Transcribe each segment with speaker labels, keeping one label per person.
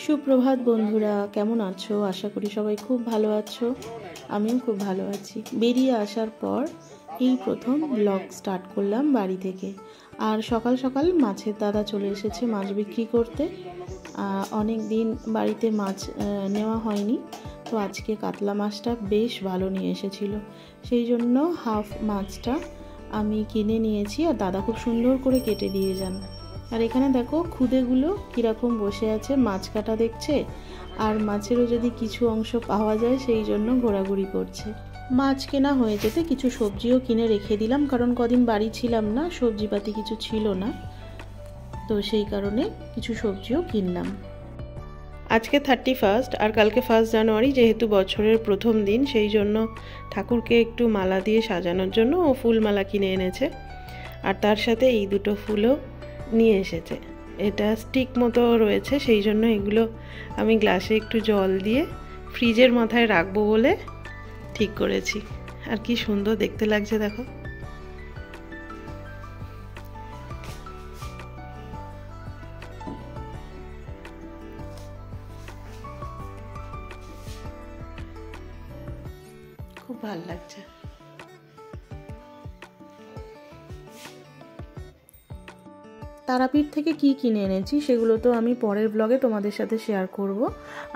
Speaker 1: সুপ্রভাত বন্ধুরা, কেমন আছো? আশা করি সবাই খুব ভালো আছো। আমিও খুব ভালো আছি। বেরিয়ে আসার পর এই প্রথম ব্লগ স্টার্ট করলাম বাড়ি থেকে। আর সকাল সকাল মাছের দাদা চলে এসেছে মাছ বিক্রি করতে। অনেক দিন বাড়িতে মাছ নেওয়া হয়নি, তো আজকে কাতলা মাছটা বেশ ভালো নিয়ে এসেছিল, সেই জন্য হাফ মাছটা আমি কিনে নিয়েছি আর দাদা খুব সুন্দর করে কেটে দিয়ে যান। আর এখানে দেখো খুদেগুলো কীরকম বসে আছে, মাছ কাটা দেখছে আর মাছেরও যদি কিছু অংশ পাওয়া যায় সেই জন্য ঘোরাঘুরি করছে। মাছ কেনা হয়ে যেতে কিছু সবজিও কিনে রেখে দিলাম, কারণ কদিন বাড়ি ছিলাম না, সবজিপাতি কিছু ছিল না, তো সেই কারণে কিছু সবজিও কিনলাম। আজকে 31 আর কালকে 1 জানুয়ারি, যেহেতু বছরের প্রথম দিন, সেই জন্য ঠাকুরকে একটু মালা দিয়ে সাজানোর জন্য ও ফুল মালা কিনে এনেছে। আর তার সাথে এই দুটো ফুলও নিয়ে এসেছে। এটা স্টিক মতো রয়েছে, সেই জন্য এগুলো আমি গ্লাসে একটু জল দিয়ে ফ্রিজের মাথায় রাখবো বলে ঠিক করেছি। আর কি সুন্দর দেখতে লাগছে দেখো। খুব ভালো লাগছে। তারাপীঠ থেকে কি কিনে এনেছি সেগুলো তো আমি পরের ব্লগে তোমাদের সাথে শেয়ার করব।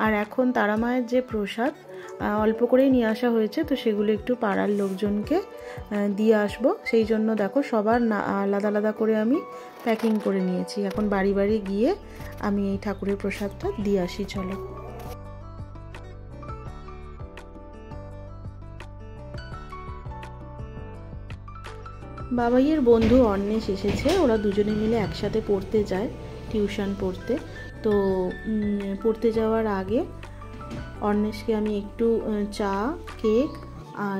Speaker 1: আর এখন তারা মায়ের যে প্রসাদ অল্প করেই নিয়ে আসা হয়েছে, তো সেগুলো একটু পাড়ার লোকজনকে দিয়ে আসবো, সেই জন্য দেখো সবার না আলাদা আলাদা করে আমি প্যাকিং করে নিয়েছি। এখন বাড়ি বাড়ি গিয়ে আমি এই ঠাকুরের প্রসাদটা দিয়ে আসি। চলো। বাবাইয়ের বন্ধু অন্বেষ এসেছে, ওরা দুজনে মিলে একসাথে পড়তে যায়, টিউশন পড়তে। তো পড়তে যাওয়ার আগে অন্বেষকে আমি একটু চা, কেক,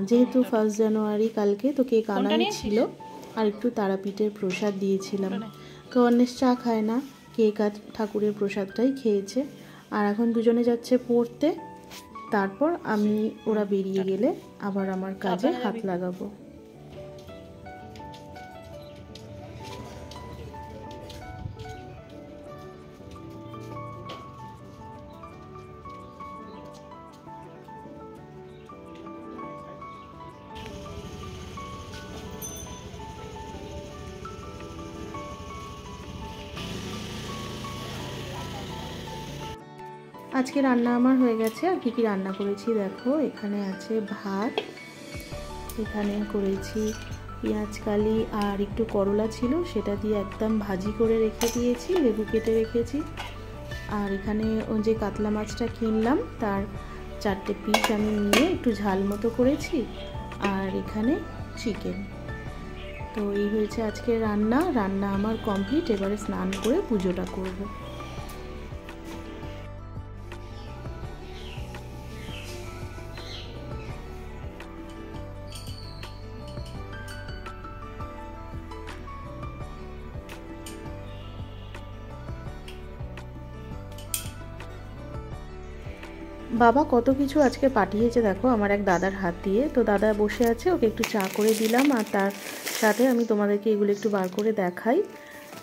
Speaker 1: যেহেতু 1 জানুয়ারি কালকে, তো কেক আনাই ছিল, আর একটু তারাপীঠের প্রসাদ দিয়েছিলাম। তো অন্বেষ চা খায় না, কেক আর ঠাকুরের প্রসাদটাই খেয়েছে। আর এখন দুজনে যাচ্ছে পড়তে, তারপর আমি ওরা বেরিয়ে গেলে আবার আমার কাজে হাত লাগাবো। আজকে রান্না আমার হয়ে গেছে। আর কি রান্না করেছি দেখো, এখানে আছে ভাত, এখানে করেছি পেঁয়াজ কালি আর একটু করলা ছিল, সেটা দিয়ে একদম ভাজি করে রেখে দিয়েছি, লেবু কেটে রেখেছি। আর এখানে যে কাতলা মাছটা কিনলাম তার 4টে পিস আমি নিয়ে একটু ঝাল মতো করেছি। আর এখানে চিকেন। তো এই হয়েছে আজকে রান্না। রান্না আমার কমপ্লিট। এবারে স্নান করে পুজোটা করব। বাবা কত কিছু আজকে পাঠিয়েছে দেখো আমার এক দাদার হাত দিয়ে। তো দাদা বসে আছে, ওকে একটু চা করে দিলাম, আর তার সাথে আমি তোমাদেরকে এগুলো একটু বার করে দেখাই।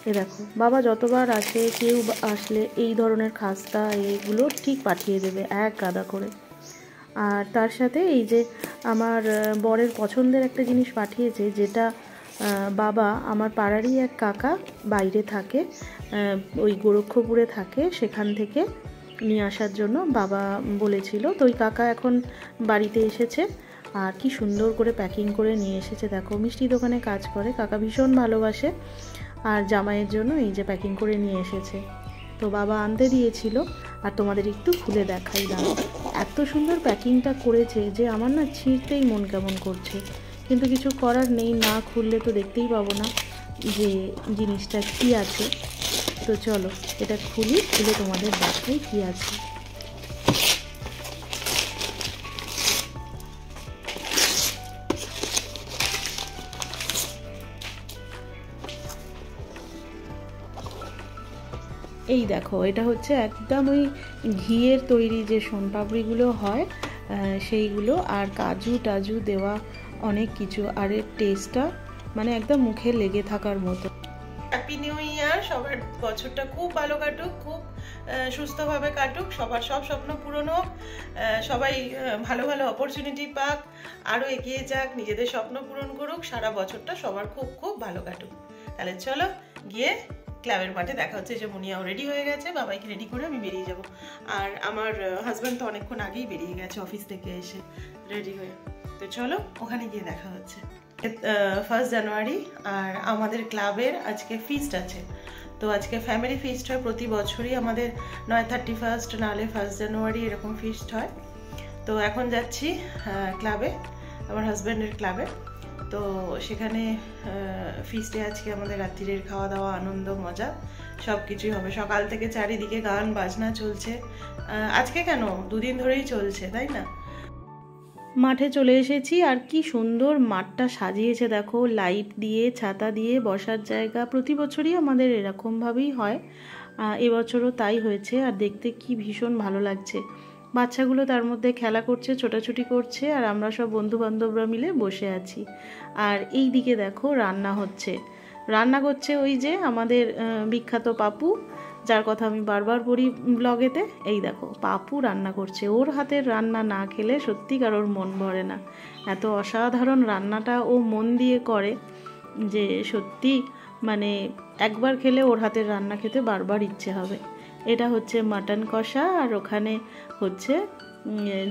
Speaker 1: এ দেখো, বাবা যতবার আসে, কেউ আসলে এই ধরনের খাস্তা এগুলো ঠিক পাঠিয়ে দেবে এক গাদা করে। আর তার সাথে এই যে আমার বরের পছন্দের একটা জিনিস পাঠিয়েছে, যেটা বাবা আমার পাড়ারই এক কাকা বাইরে থাকে, ওই গোরক্ষপুরে থাকে, সেখান থেকে নিয়ে আসার জন্য বাবা বলেছিল। তো ওই কাকা এখন বাড়িতে এসেছে, আর কি সুন্দর করে প্যাকিং করে নিয়ে এসেছে দেখো। মিষ্টি দোকানে কাজ করে, কাকা ভীষণ ভালোবাসে। আর জামাইয়ের জন্য এই যে প্যাকিং করে নিয়ে এসেছে, তো বাবা আনতে দিয়েছিল। আর তোমাদের একটু খুলে দেখাই দাও, এত সুন্দর প্যাকিংটা করেছে যে আমার না ছিঁড়তেই মন কেমন করছে, কিন্তু কিছু করার নেই, না খুললে তো দেখতেই পাবো না যে জিনিসটা কী আছে। তো চলো এটা খুলে তোমাদের দেখাই কী আছে। এই দেখো, এটা হচ্ছে একদম ওই ঘিয়ের তৈরি যে সোনপাপড়িগুলো হয় সেইগুলো, আর কাজু টাজু দেওয়া অনেক কিছু। আর এর টেস্টটা মানে একদম মুখে লেগে থাকার মতো। হ্যাপি নিউ ইয়ার সবার বছরটা খুব ভালো কাটুক, খুব সুস্থভাবে কাটুক, সবার সব স্বপ্ন পূরণ হোক, সবাই ভালো ভালো অপরচুনিটি পাক, আরও এগিয়ে যাক, নিজেদের স্বপ্ন পূরণ করুক, সারা বছরটা সবার খুব খুব ভালো কাটুক। তাহলে চলো গিয়ে ক্লাবের মাঠে দেখা হচ্ছে। যে মুনিয়াও রেডি হয়ে গেছে, বাবাইকে রেডি করে আমি বেরিয়ে যাব। আর আমার হাজব্যান্ড তো অনেকক্ষণ আগেই বেরিয়ে গেছে অফিস থেকে এসে রেডি হয়ে। তো চলো ওখানে গিয়ে দেখা হচ্ছে। 1 জানুয়ারি আর আমাদের ক্লাবের আজকে ফিস্ট আছে। তো আজকে ফ্যামিলি ফিস্ট হয়, প্রতি বছরই আমাদের 31 নাহলে 1 জানুয়ারি এরকম ফিস্ট হয়। তো এখন যাচ্ছি ক্লাবে, আমার হাজব্যান্ডের ক্লাবে। তো সেখানে ফিস্টে আজকে আমাদের রাত্রিরের খাওয়া দাওয়া, আনন্দ মজা সব কিছুই হবে। সকাল থেকে চারিদিকে গান বাজনা চলছে, আজকে কেন 2 দিন ধরেই চলছে, তাই না? মাঠে চলে এসেছি, আর কি সুন্দর মাঠটা সাজিয়েছে দেখো, লাইট দিয়ে, ছাতা দিয়ে, বসার জায়গা। প্রতি বছরই আমাদের এরকমভাবেই হয়, এবছরও তাই হয়েছে। আর দেখতে কি ভীষণ ভালো লাগছে, বাচ্চাগুলো তার মধ্যে খেলা করছে, ছোটাছুটি করছে, আর আমরা সব বন্ধু বান্ধবরা মিলে বসে আছি। আর এই দিকে দেখো রান্না হচ্ছে, রান্না করছে ওই যে আমাদের বিখ্যাত পাপু, যার কথা আমি বারবার পড়ি ব্লগেতে। এই দেখো পাপু রান্না করছে, ওর হাতের রান্না না খেলে সত্যি কারোর মন ভরে না। এত অসাধারণ রান্নাটা ও মন দিয়ে করে যে সত্যি মানে একবার খেলে ওর হাতের রান্না খেতে বারবার ইচ্ছে হবে। এটা হচ্ছে মাটন কষা, আর ওখানে হচ্ছে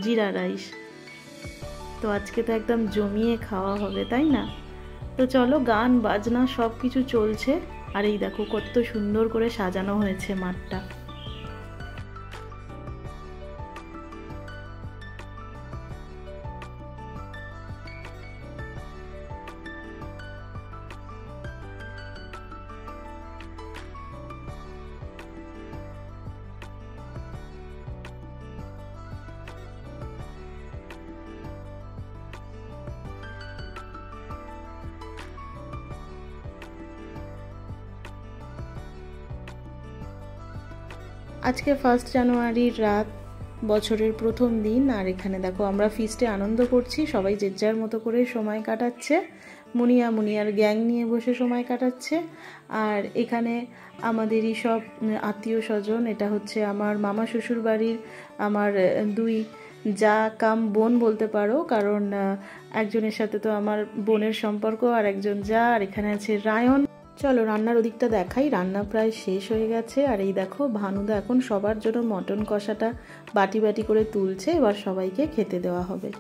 Speaker 1: জিরা রাইস। তো আজকে তো একদম জমিয়ে খাওয়া হবে, তাই না? তো চলো, গান বাজনা সব কিছু চলছে। আর এই দেখো কত সুন্দর করে সাজানো হয়েছে মাঠটা। আজকে 1 জানুয়ারির রাত, বছরের প্রথম দিন। আর এখানে দেখো আমরা ফিস্টে আনন্দ করছি, সবাই যে যার মতো করে সময় কাটাচ্ছে। মুনিয়ার গ্যাং নিয়ে বসে সময় কাটাচ্ছে। আর এখানে আমাদেরই সব আত্মীয় স্বজন। এটা হচ্ছে আমার মামা শ্বশুর বাড়ির আমার 2 যা কাম বোন বলতে পারো, কারণ একজনের সাথে তো আমার বোনের সম্পর্ক, আর একজন যা। আর এখানে আছে রায়ন। চলো রান্নার ওদিকটা দেখাই। রান্না প্রায় শেষ হয়ে গেছে। আর এই দেখো ভানুদা এখন সবার জন্য মটন কষাটা বাটি বাটি করে তুলছে, এবার সবাইকে খেতে দেওয়া হবে।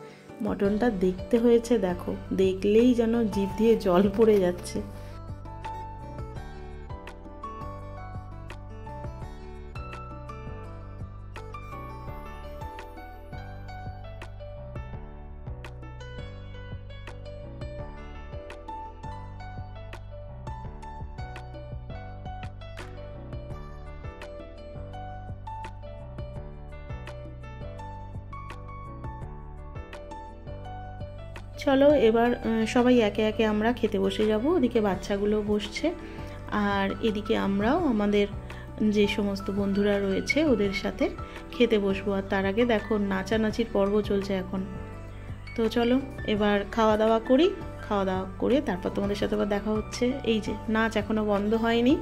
Speaker 1: মটনটা দেখতে হয়েছে দেখো, দেখলেই যেন জিভ দিয়ে জল পড়ে যাচ্ছে। চলো এবার সবাই একে একে আমরা খেতে বসে যাব। ওদিকে বাচ্চাগুলো বসছে, আর এদিকে আমরাও আমাদের যে সমস্ত বন্ধুরা রয়েছে ওদের সাথে খেতে বসবো। আর তার আগে দেখো নাচানাচির পর্ব চলছে এখন। তো চলো এবার খাওয়া দাওয়া করি, খাওয়া দাওয়া করে তারপর তোমাদের সাথে আবার দেখা হচ্ছে। এই যে নাচ এখনো বন্ধ হয়নি।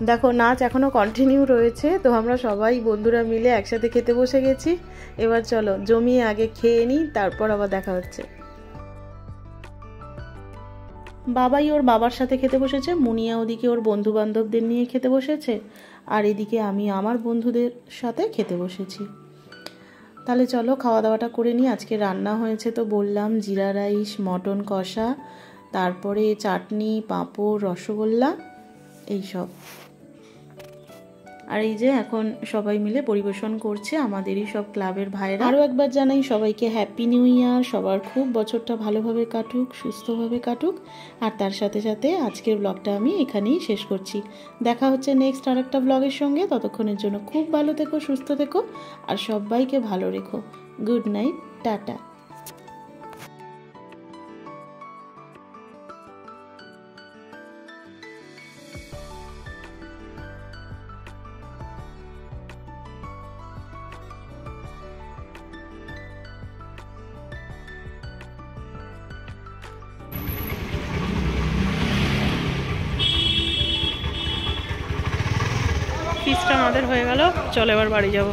Speaker 1: দেখো নাচ এখনো কন্টিনিউ রয়েছে। তো আমরা সবাই বন্ধুরা মিলে একসাথে খেতে বসে গেছি। এবার চলো জমিয়ে আগে খেয়ে নিই, তারপর আবার দেখা হচ্ছে। বাবাই ওর বাবার সাথে খেতে বসেছে, মুনিয়া ওদিকে ওর বন্ধু বান্ধবদের নিয়ে খেতে বসেছে, আর এদিকে আমি আমার বন্ধুদের সাথে খেতে বসেছি। তাহলে চলো খাওয়া দাওয়াটা করে নিই। আজকে রান্না হয়েছে তো বললাম, জিরা রাইস, মটন কষা, তারপরে চাটনি, পাঁপড়, রসগোল্লা, এইসব। আর এই যে এখন সবাই মিলে পরিবেশন করছে, আমাদেরই সব ক্লাবের ভাইরা। আরও একবার জানাই সবাইকে হ্যাপি নিউ ইয়ার, সবার খুব বছরটা ভালোভাবে কাটুক, সুস্থভাবে কাটুক। আর তার সাথে সাথে আজকের ব্লগটা আমি এখানেই শেষ করছি। দেখা হচ্ছে নেক্সট আর একটা ব্লগের সঙ্গে। ততক্ষণের জন্য খুব ভালো থেকো, সুস্থ থেকো আর সবাইকে ভালো রেখো। Good night, tata. ফিস্টটা আমাদের হয়ে গেল, চল এবার বাড়ি যাব।